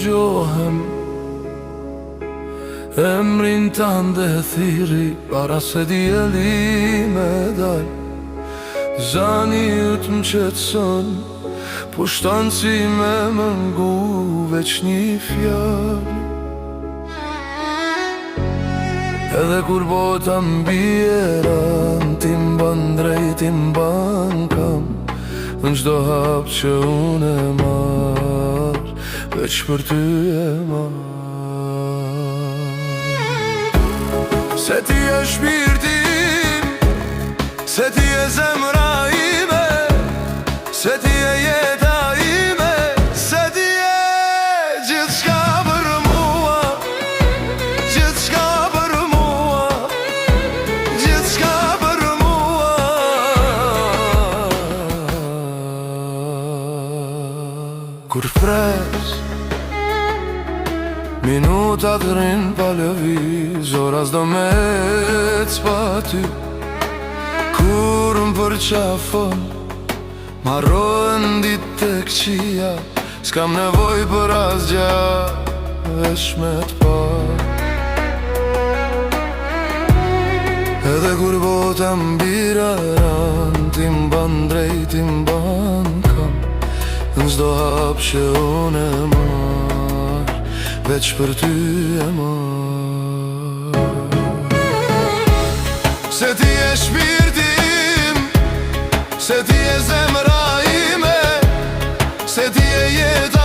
dëgjohem emrin tënde thiri para se dielli me dal. Zani yt më qetson, po shton si me mëngu veç një fjallë. Edhe kur bota mbieran, ti mban drejt, ti mban kam. Në çdo hap që unë e marr, veç për ty e marr. Se ti e shpirti im, se ti e zemra ime, se ti e jeta ime, se ti e gjithçka për mua, gjithçka për mua, gjithçka për mua. Kur fres minutat rrin pa lëviz, ora s'do me c'pa ty. Kur më përqafon, marrohen ditë të këqia, s'kam nevoj për asgja, veç me t'pa. Edhe kur bota mbiraran, ti mban drejt, ti mban kam. Në çdo hap që unë e marr, veç për ty e marr. Se ti e shpirti im, se ti e zemra ime, se ti e jeta